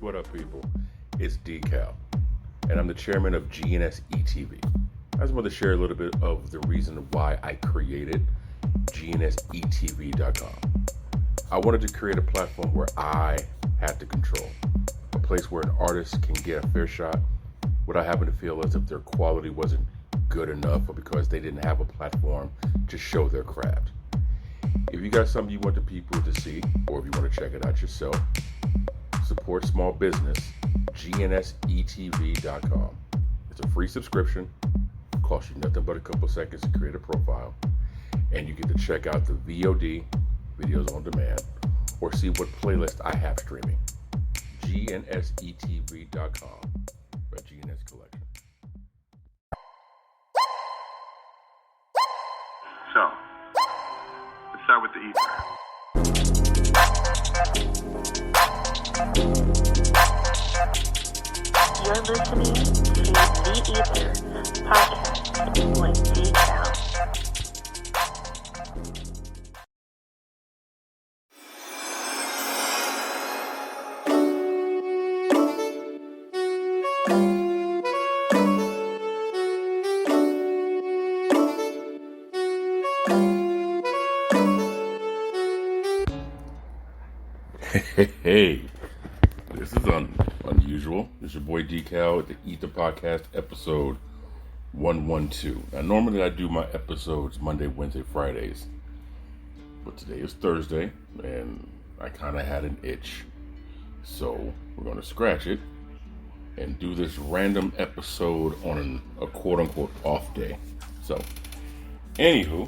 What up, people? It's DCal, and I'm the chairman of GNS-ETV. I just want to share a little bit of the reason why I created GNSETV.com. I wanted to create a platform where I had the control, a place where an artist can get a fair shot without having to feel as if their quality wasn't good enough or because they didn't have a platform to show their craft. If you got something you want the people to see, or if you want to check it out yourself, support small business, GNSETV.com. It's a free subscription, costs you nothing but a couple seconds to create a profile, and you get to check out the VOD, videos on demand, or see what playlist I have streaming. GNSETV.com, by GNS Collection. So, let's start with the E.I.T.H.R. You're listening to the E.I.T.H.R podcast with DCal. Hey, this is unusual. It's your boy DCal at the E.I.T.H.R podcast, episode 112. Now, normally I do my episodes Monday, Wednesday, Fridays, but today is Thursday, and I kind of had an itch. So we're going to scratch it and do this random episode on a quote-unquote off day. So, anywho,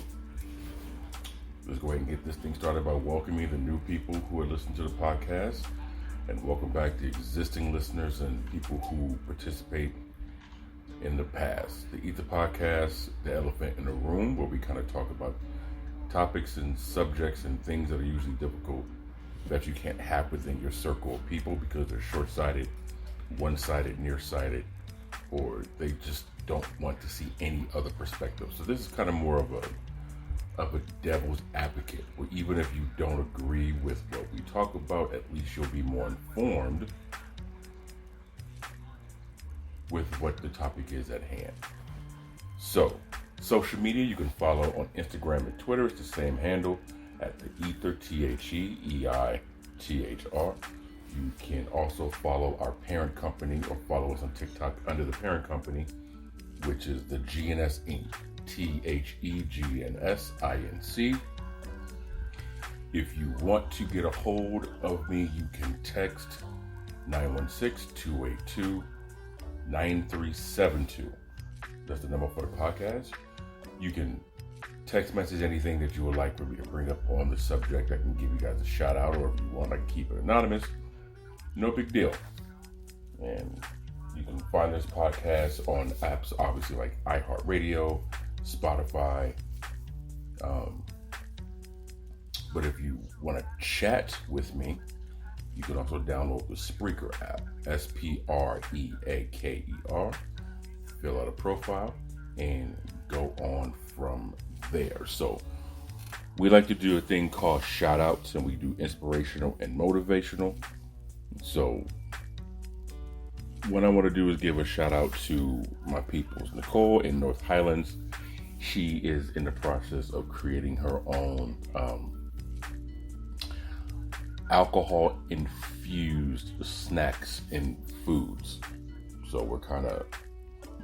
let's go ahead and get this thing started by welcoming the new people who are listening to the podcast, and welcome back the existing listeners and people who participate in the past. The E.I.T.H.R podcast, the elephant in the room, where we kind of talk about topics and subjects and things that are usually difficult that you can't have within your circle of people because they're short-sighted, one-sided, nearsighted, or they just don't want to see any other perspective. So this is kind of more of a devil's advocate, where even if you don't agree with what we talk about, at least you'll be more informed with what the topic is at hand. So, social media, you can follow on Instagram and Twitter. It's the same handle at the E.I.T.H.R, T-H-E, E-I-T-H.R. You can also follow our parent company, or follow us on TikTok under the parent company, which is the GNS Inc. THEGNSINC. If you want to get a hold of me, you can text 916-282-9372. That's the number for the podcast. You can text message anything that you would like for me to bring up on the subject. I can give you guys a shout out, or if you want, I can keep it anonymous. No big deal. And you can find this podcast on apps, obviously, like E.I.T.H.R, Spotify. But if you want to chat with me, you can also download the Spreaker app, Spreaker. Fill out a profile and go on from there. So we like to do a thing called shout outs, and we do inspirational and motivational. So what I want to do is give a shout out to my peoples. Nicole in North Highlands. She is in the process of creating her own alcohol-infused snacks and foods. So we're kind of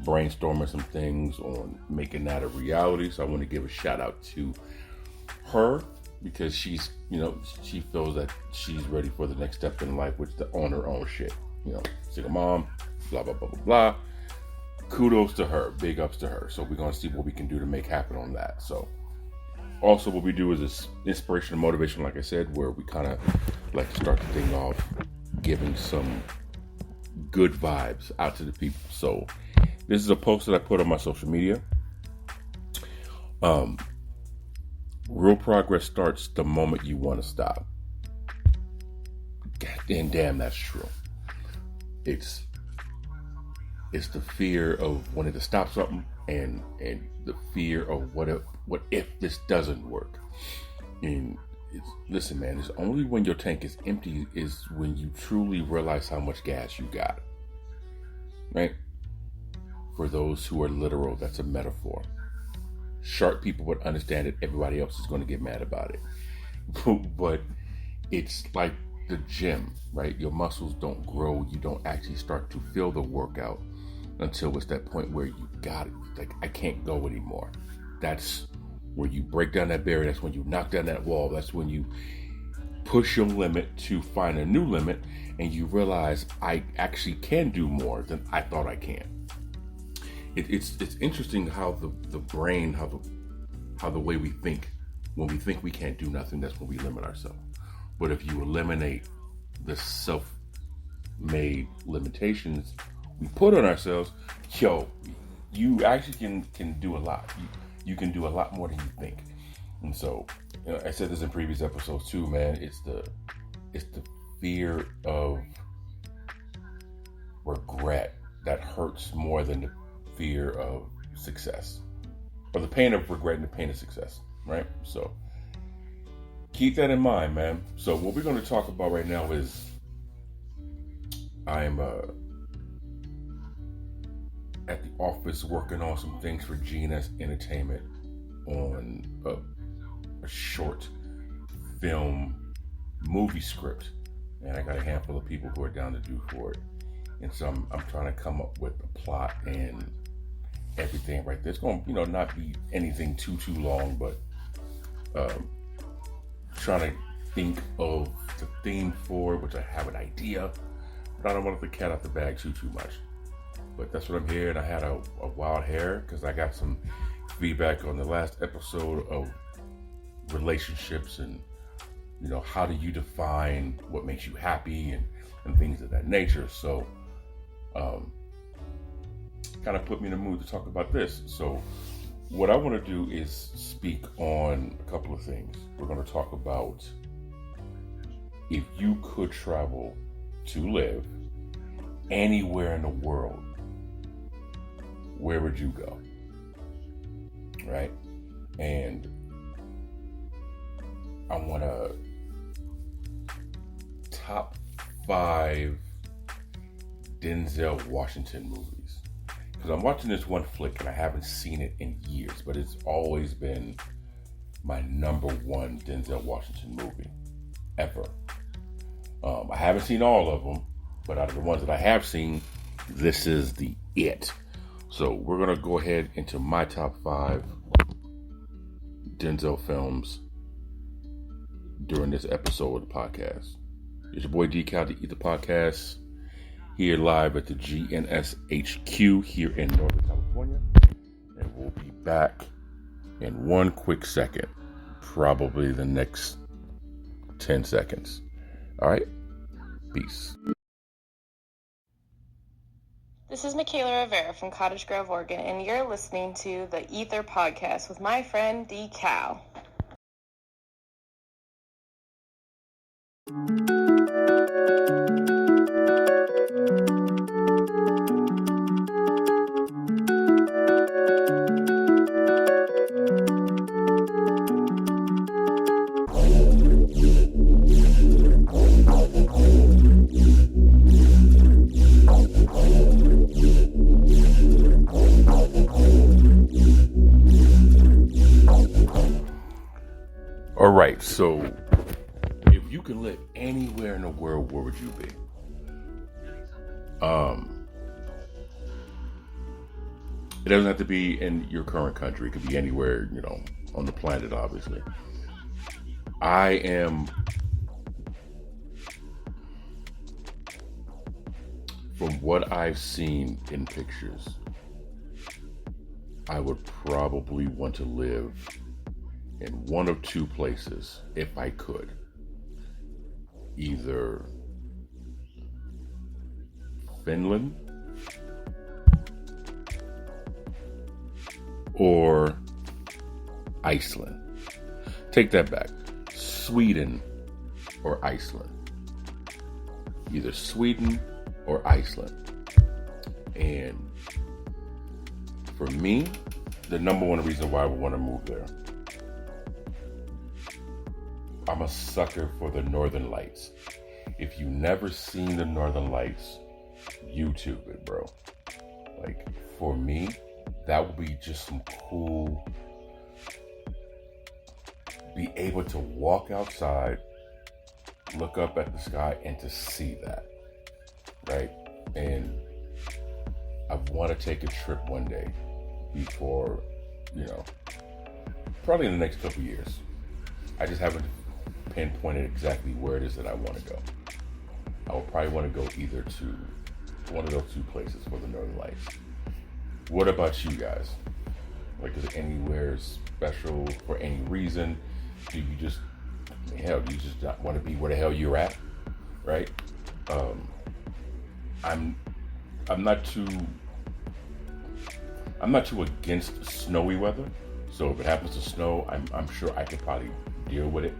brainstorming some things on making that a reality. So I want to give a shout out to her, because she's, she feels that she's ready for the next step in life, which is to own her own shit. Single mom, blah, blah, blah, blah, blah. Kudos to her, big ups to her. So we're going to see what we can do to make happen on that. So also what we do is this inspiration and motivation, like I said, where we kind of like to start the thing off giving some good vibes out to the people. So this is a post that I put on my social media. Real progress starts the moment you want to stop. God damn, that's true. It's the fear of wanting to stop something, and the fear of what if this doesn't work. And listen, man, it's only when your tank is empty is when you truly realize how much gas you got. Right? For those who are literal, that's a metaphor. Sharp people would understand it. Everybody else is going to get mad about it. But it's like the gym, right? Your muscles don't grow. You don't actually start to feel the workout until it's that point where you got it. Like, I can't go anymore. That's where you break down that barrier. That's when you knock down that wall. That's when you push your limit to find a new limit, and you realize I actually can do more than I thought I can. It's interesting how the brain, how the way we think, when we think we can't do nothing, that's when we limit ourselves. But if you eliminate the self-made limitations we put on ourselves, you actually can do a lot. You can do a lot more than you think. And so, I said this in previous episodes too, man. It's the fear of regret that hurts more than the fear of success, or the pain of regret and the pain of success, right? So keep that in mind, man. So what we're going to talk about right now is I'm at the office working on some things for GNS Entertainment on a short film movie script, and I got a handful of people who are down to do for it. And so I'm trying to come up with a plot and everything right there. It's going to, not be anything too long, but trying to think of the theme for it, which I have an idea, but I don't want to put the cat out the bag too much. But that's what I'm here, and I had a wild hair because I got some feedback on the last episode of relationships and how do you define what makes you happy and things of that nature. So kind of put me in the mood to talk about this. So what I want to do is speak on a couple of things. We're going to talk about if you could travel to live anywhere in the world, where would you go? Right? And I want to top 5 Denzel Washington movies. Because I'm watching this one flick and I haven't seen it in years, but it's always been my number 1 Denzel Washington movie ever. I haven't seen all of them, but out of the ones that I have seen, this is the it. So we're going to go ahead into my top 5 Denzel films during this episode of the podcast. It's your boy D.K.L. the E.I.T.H.R podcast, here live at the GNS HQ here in Northern California. And we'll be back in one quick second, probably the next 10 seconds. All right, peace. This is Michaela Rivera from Cottage Grove, Oregon, and you're listening to the E.I.T.H.R podcast with my friend D.Cal. All right, so if you could live anywhere in the world, where would you be? It doesn't have to be in your current country. It could be anywhere, on the planet, obviously. I am, from what I've seen in pictures, I would probably want to live in one of 2 places if I could. Either Finland or Iceland. Take that back. Sweden or Iceland. Either Sweden or Iceland. And for me, the number 1 reason why I would want to move there, I'm a sucker for the Northern Lights. If you never seen the Northern Lights, YouTube it, bro. Like, for me, that would be just some cool, be able to walk outside, look up at the sky, and to see that, right? And I want to take a trip one day before, probably in the next couple years. I just haven't pinpointed exactly where it is that I want to go. I would probably want to go either to one of those two places for the Northern Lights. What about you guys? Like, is it anywhere special for any reason? Do you just not want to be where the hell you're at, right? I'm not too against snowy weather. So if it happens to snow, I'm sure I could probably deal with it.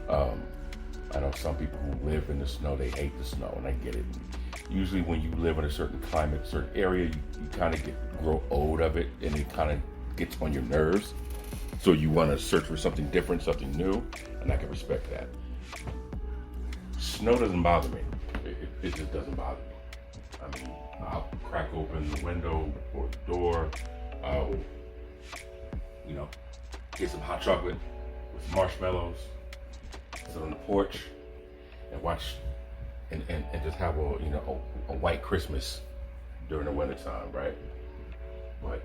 I know some people who live in the snow, they hate the snow, and I get it. Usually when you live in a certain climate, certain area, you kind of grow old of it, and it kind of gets on your nerves. So you want to search for something different, something new, and I can respect that. Snow doesn't bother me. It just doesn't bother me. I mean, I'll crack open the window or the door. I'll, get some hot chocolate with marshmallows, sit on the porch, and watch, and just have a white Christmas during the wintertime, right? But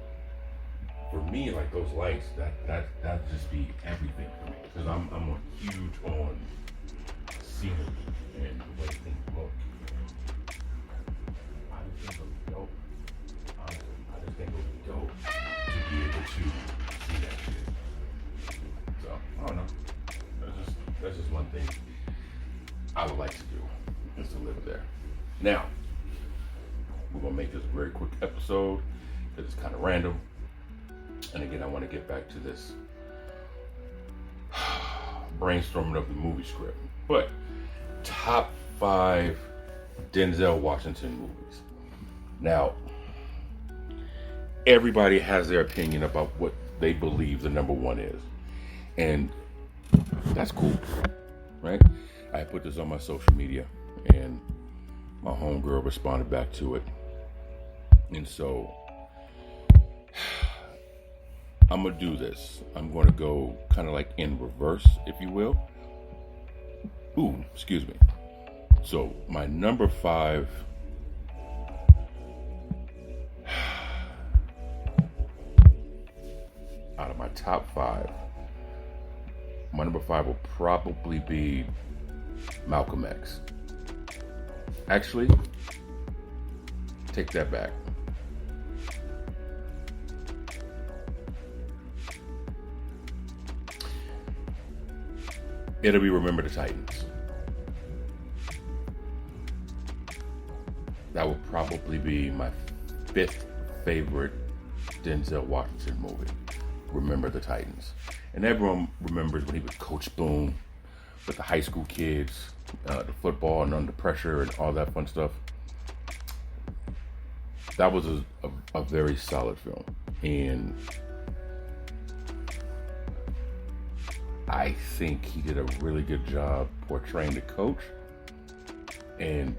for me, like, those lights, that just be everything for me, because I'm a huge on scenery and the way things look. I just think it would be dope. Honestly, I just think it would be dope to be able to see that shit. So I don't know. That's just one thing I would like to do, is to live there. Now, we're gonna make this a very quick episode because it's kind of random. And again, I want to get back to this brainstorming of the movie script. But top 5 Denzel Washington movies. Now, everybody has their opinion about what they believe the number one is. And that's cool, right? I put this on my social media, and my homegirl responded back to it. And so I'm going to do this. I'm going to go kind of like in reverse, if you will. Ooh, excuse me. So my number 5, out of my top 5, my number 5 will probably be Malcolm X. Actually, take that back. It'll be Remember the Titans. That would probably be my 5th favorite Denzel Washington movie, Remember the Titans. And everyone remembers when he was Coach Boone with the high school kids, the football and under pressure and all that fun stuff. That was a very solid film. And I think he did a really good job portraying the coach. And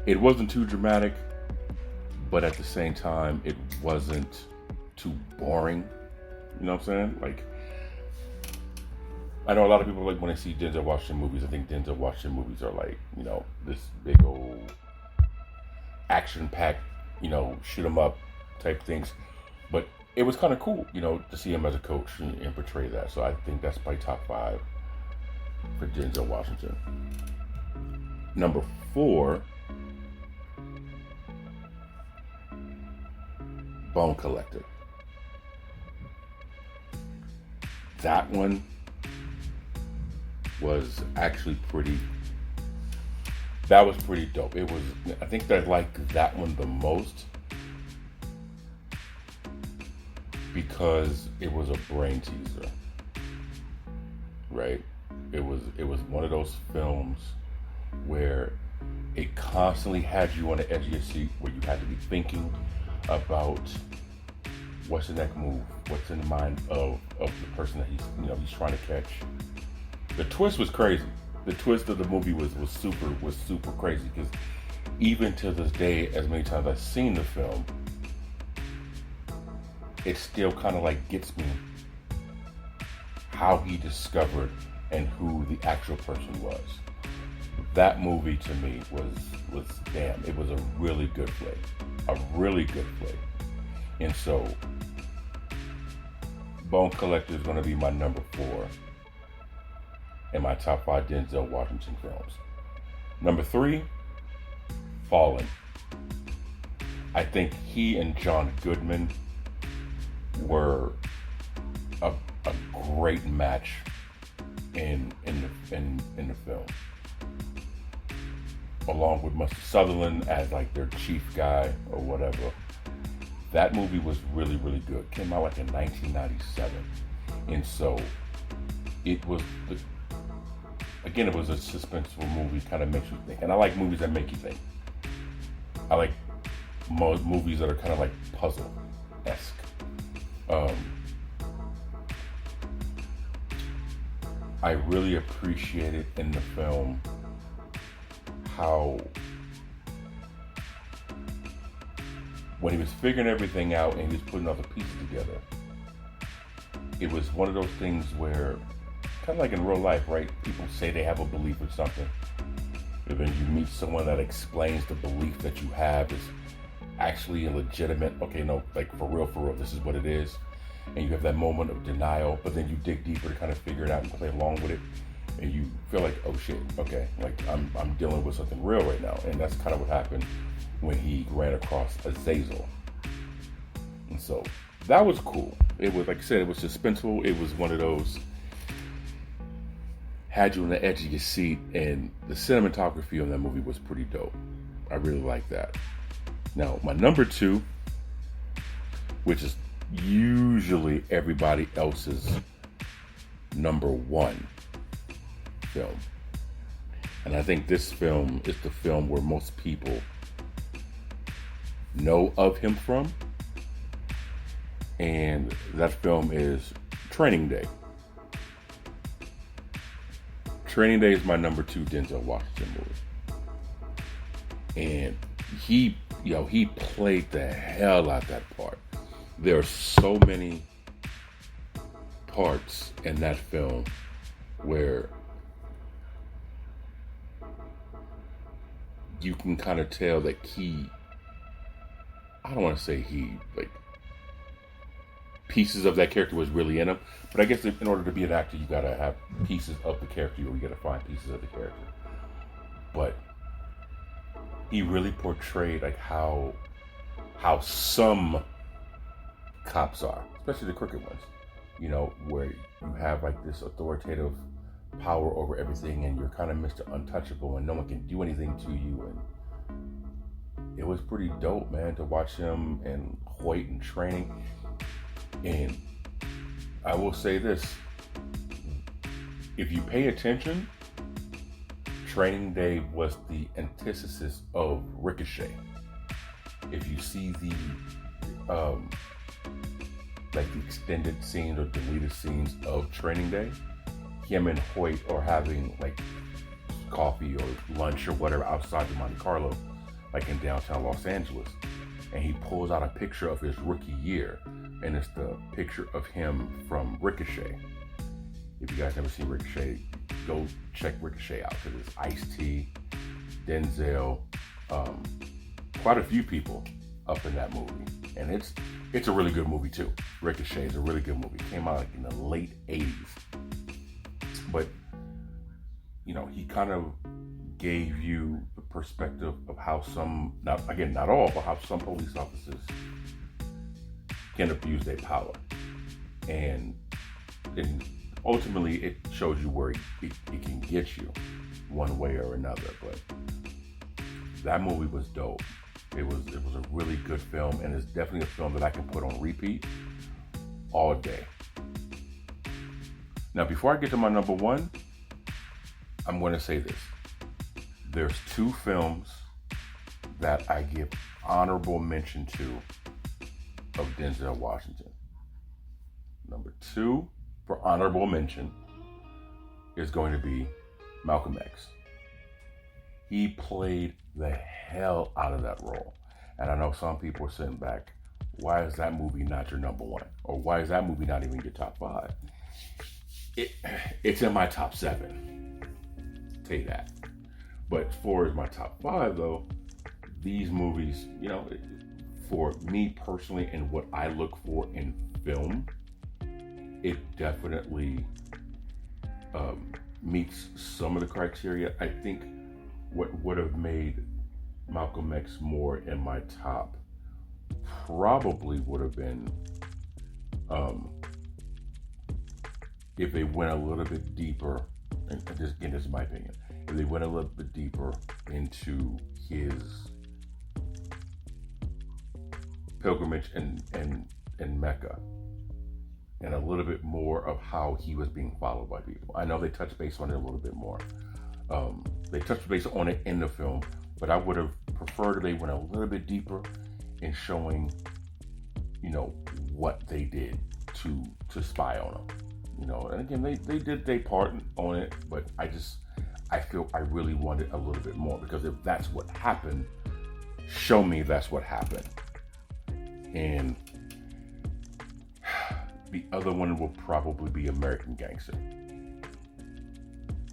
it wasn't too dramatic, but at the same time, it wasn't too boring. You know what I'm saying? Like, I know a lot of people, like, when they see Denzel Washington movies, I think Denzel Washington movies are like, this big old action-packed, shoot 'em up type things. But it was kind of cool, to see him as a coach and portray that. So I think that's my top 5 for Denzel Washington. Number 4, Bone Collector. That one was actually pretty dope. It was, I think I liked that one the most because it was a brain teaser, right? It was one of those films where it constantly had you on the edge of your seat, where you had to be thinking about what's the next move? What's in the mind of the person that he's trying to catch? The twist was crazy. The twist of the movie was super crazy, because even to this day, as many times I've seen the film, it still kind of like gets me how he discovered and who the actual person was. That movie to me was damn. It was a really good flick, and so Bone Collector is going to be my number 4 in my top 5 Denzel Washington films. Number 3, Fallen. I think he and John Goodman were a great match in the film, along with Mr. Sutherland as like their chief guy or whatever. That movie was really good. Came out like in 1997, and so it was again, it was a suspenseful movie. Kind of makes you think, and I like movies that make you think. I like movies that are kind of like puzzle-esque. I really appreciated in the film how when he was figuring everything out and he was putting all the pieces together, it was one of those things where, kind of like in real life, right? People say they have a belief in something, and then you meet someone that explains the belief that you have is actually a legitimate, okay, no, like for real, this is what it is. And you have that moment of denial, but then you dig deeper to kind of figure it out and play along with it. And you feel like, oh shit, okay, like I'm dealing with something real right now. And that's kind of what happened when he ran across Azazel. And so that was cool. It was, like I said, it was suspenseful. It was one of those, had you on the edge of your seat, and the cinematography on that movie was pretty dope. I really like that. Now, my number 2, which is usually everybody else's number 1 film. And I think this film is the film where most people know of him from. And that film is Training Day. Training Day is my number 2 Denzel Washington movie. And he played the hell out that part. There are so many parts in that film where you can kind of tell that I don't want to say pieces of that character was really in him, but I guess in order to be an actor, you gotta have pieces of the character, or you gotta find pieces of the character. But he really portrayed like how some cops are, especially the crooked ones, where you have like this authoritative power over everything, and you're kind of Mr. Untouchable, and no one can do anything to you. And it was pretty dope, man, to watch him and Hoyt in Training. And I will say this, if you pay attention, Training Day was the antithesis of Ricochet. If you see the like the extended scenes or deleted scenes of Training Day, him and Hoyt are having like coffee or lunch or whatever outside of Monte Carlo, like in downtown Los Angeles. And he pulls out a picture of his rookie year, and it's the picture of him from Ricochet. If you guys never seen Ricochet, go check Ricochet out, because it's Ice-T, Denzel, quite a few people up in that movie. And it's a really good movie too. Ricochet is a really good movie. It came out like in the late 80s. But, he kind of gave you the perspective of how not all, but how some police officers can abuse their power. And ultimately it shows you where it can get you one way or another. But that movie was dope. It was a really good film, and it's definitely a film that I can put on repeat all day. Now, before I get to my number 1, I'm going to say this. There's 2 films that I give honorable mention to of Denzel Washington. Number 2, for honorable mention, is going to be Malcolm X. He played the hell out of that role. And I know some people are sitting back, why is that movie not your number 1? Or why is that movie not even your top 5? It's in my top 7. Tell you that. But for my top 5 though, these movies, for me personally and what I look for in film, it definitely meets some of the criteria. I think what would have made Malcolm X more in my top probably would have been if they went a little bit deeper, and this is my opinion, if they went a little bit deeper into his pilgrimage in Mecca, and a little bit more of how he was being followed by people. I know they touched base on it a little bit more. They touched base on it in the film, but I would have preferred if they went a little bit deeper in showing, what they did to spy on him. And again, they did their part on it, but I feel I really wanted a little bit more, because if that's what happened, show me that's what happened. And the other one will probably be American Gangster.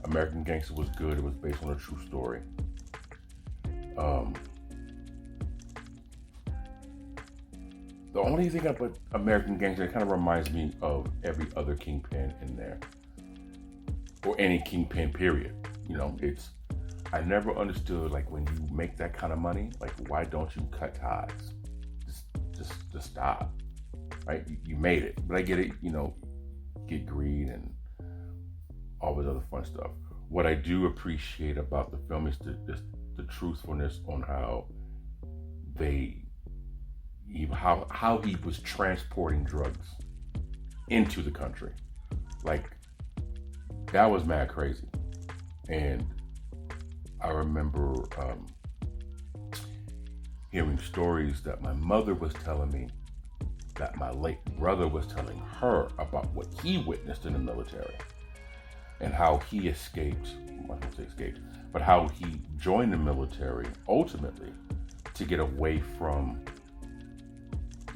American Gangster was good. It was based on a true story. The only thing about American Gangster, it kind of reminds me of every other Kingpin in there, or any Kingpin period. I never understood, like, when you make that kind of money, like, why don't you cut ties? Just stop, right? You made it, but I get it. Get greed and all this other fun stuff. What I do appreciate about the film is the truthfulness on how how he was transporting drugs into the country. Like, that was mad crazy. And I remember hearing stories that my mother was telling me, that my late brother was telling her about what he witnessed in the military, and how he escaped, I won't say escaped, but how he joined the military ultimately to get away from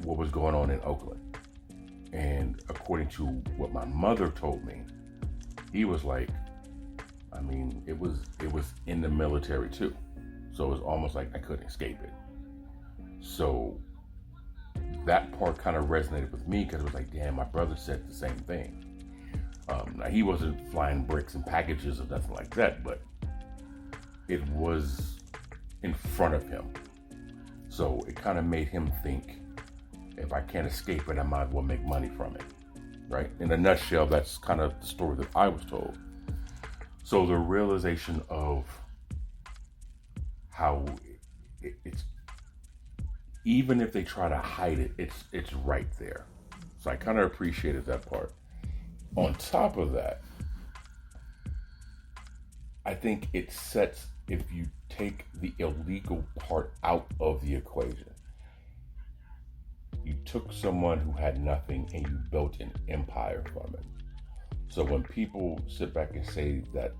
what was going on in Oakland. And according to what my mother told me, he was like, it was in the military too. So it was almost like I couldn't escape it. So that part kind of resonated with me, because it was like, damn, my brother said the same thing. Now, he wasn't flying bricks and packages or nothing like that, but it was in front of him. So it kind of made him think, if I can't escape it, I might as well make money from it, right? In a nutshell, that's kind of the story that I was told. So the realization of how it's, even if they try to hide it, it's right there. So I kind of appreciated that part. On top of that, I think it sets, if you take the illegal part out of the equation, you took someone who had nothing and you built an empire from it. So when people sit back and say that,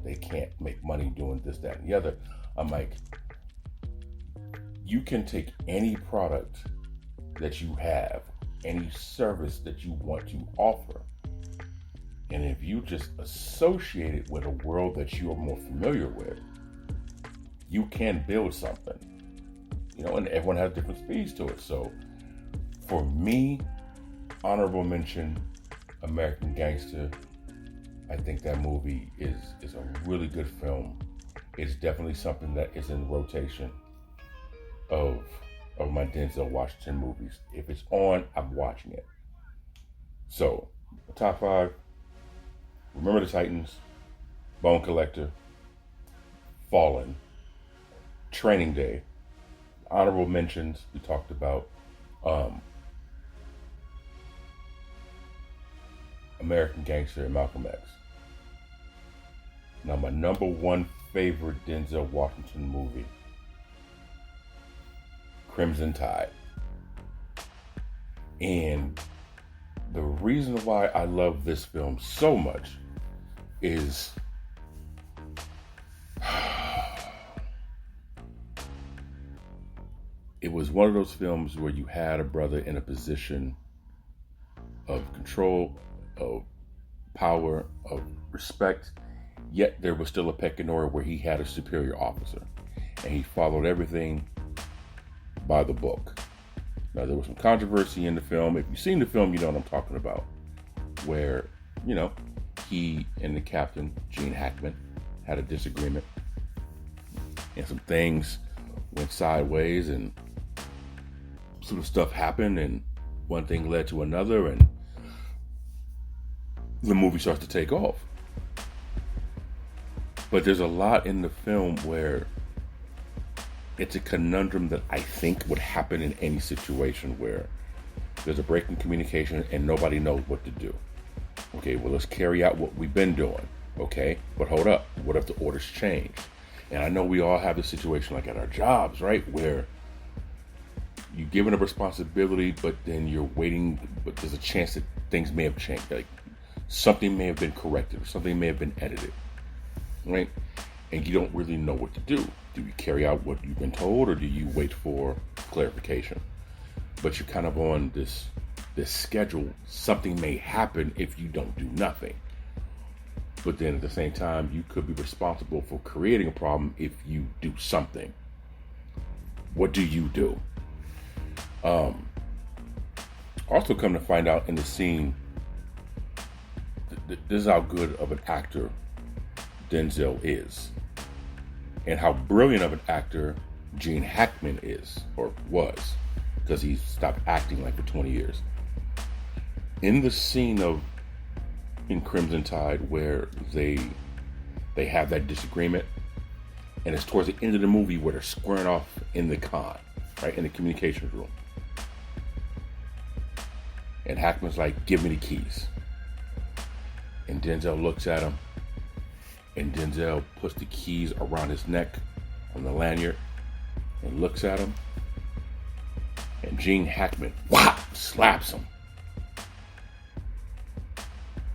they can't make money doing this, that, and the other, I'm like, you can take any product that you have, any service that you want to offer, and if you just associate it with a world that you are more familiar with, you can build something. And everyone has different speeds to it. So for me, honorable mention, American Gangster. I think that movie is a really good film. It's definitely something that is in rotation of my Denzel Washington movies. If it's on, I'm watching it. So, top 5, Remember the Titans, Bone Collector, Fallen, Training Day. Honorable mentions, we talked about American Gangster and Malcolm X. Now, my number 1 favorite Denzel Washington movie, Crimson Tide. And the reason why I love this film so much is it was one of those films where you had a brother in a position of control, of power, of respect, yet there was still a pecking order where he had a superior officer. And he followed everything by the book. Now, there was some controversy in the film. If you've seen the film, you know what I'm talking about. Where, he and the captain, Gene Hackman, had a disagreement. And some things went sideways and some stuff happened and one thing led to another and the movie starts to take off. But there's a lot in the film where it's a conundrum that I think would happen in any situation where there's a break in communication and nobody knows what to do. Okay, well, let's carry out what we've been doing. Okay, but hold up. What if the orders change? And I know we all have this situation like at our jobs, right? Where you're given a responsibility, but then you're waiting, but there's a chance that things may have changed. Like something may have been corrected or something may have been edited, right? And you don't really know what to do. Do you carry out what you've been told or do you wait for clarification? But you're kind of on this schedule. Something may happen if you don't do nothing. But then at the same time, you could be responsible for creating a problem if you do something. What do you do? Also come to find out in the scene, this is how good of an actor Denzel is. And how brilliant of an actor Gene Hackman is, or was, because he stopped acting like for 20 years. In the scene in Crimson Tide where they have that disagreement, and it's towards the end of the movie where they're squaring off in the con, right, in the communications room. And Hackman's like, give me the keys. And Denzel looks at him, and Denzel puts the keys around his neck on the lanyard and looks at him. And Gene Hackman, whop, slaps him.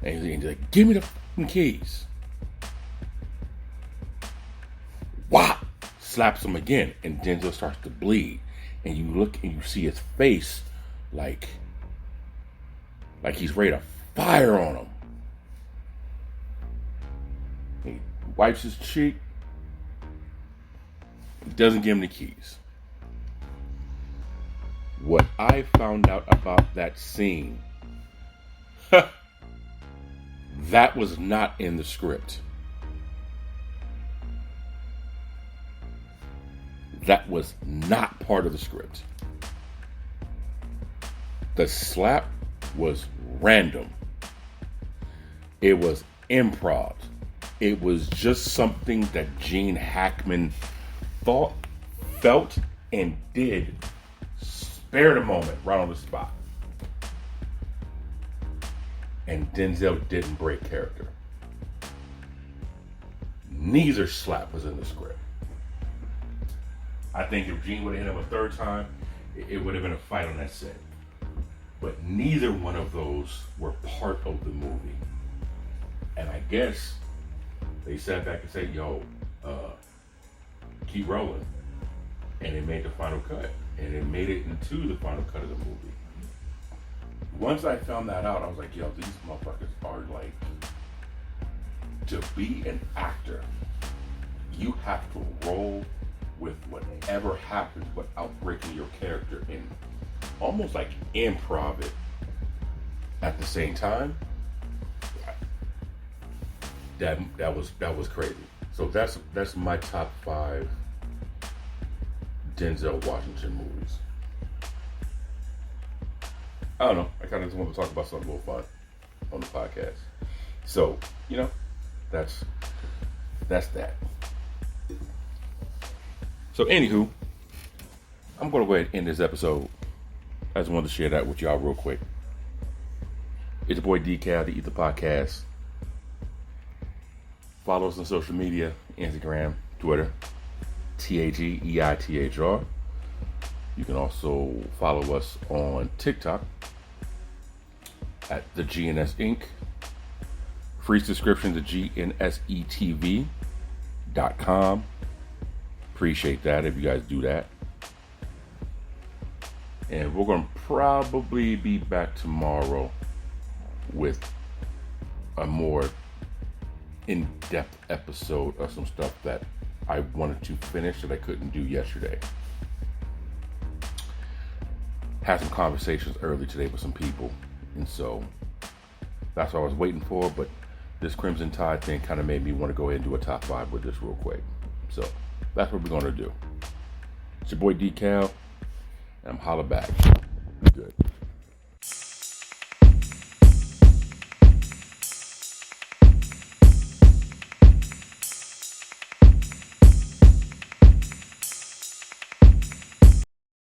And he's like, give me the fucking keys. Whop, slaps him again. And Denzel starts to bleed. And you look and you see his face like he's ready to fire on him. He wipes his cheek. He doesn't give him the keys. What I found out about that scene, that was not in the script. That was not part of the script. The slap was random. It was improv. It was just something that Gene Hackman thought, felt, and did. Spare the moment, right on the spot. And Denzel didn't break character. Neither slap was in the script. I think if Gene would have hit him a third time, it would have been a fight on that set. But neither one of those were part of the movie. And I guess they sat back and said, yo, keep rolling. And it made the final cut. And it made it into the final cut of the movie. Once I found that out, I was like, yo, these motherfuckers are like, to be an actor, you have to roll with whatever happens without breaking your character and almost like improv it at the same time. That was crazy. So that's my top 5 Denzel Washington movies. I don't know. I kind of just want to talk about something a little fun on the podcast. So, that's that. So, anywho, I'm going to go ahead and end this episode. I just wanted to share that with y'all real quick. It's your boy D-Cal, the E.I.T.H.R podcast. Follow us on social media, Instagram, Twitter, E.I.T.H.R. You can also follow us on TikTok at the GNS Inc. Free subscription to GNSETV.com. Appreciate that if you guys do that. And we're going to probably be back tomorrow with a more in-depth episode of some stuff that I wanted to finish that I couldn't do yesterday. Had some conversations early today with some people, and so that's what I was waiting for, but this Crimson Tide thing kind of made me want to go ahead and do a top 5 with this real quick. So that's what we're going to do. It's your boy D-Cal, and I'm holla back. Good.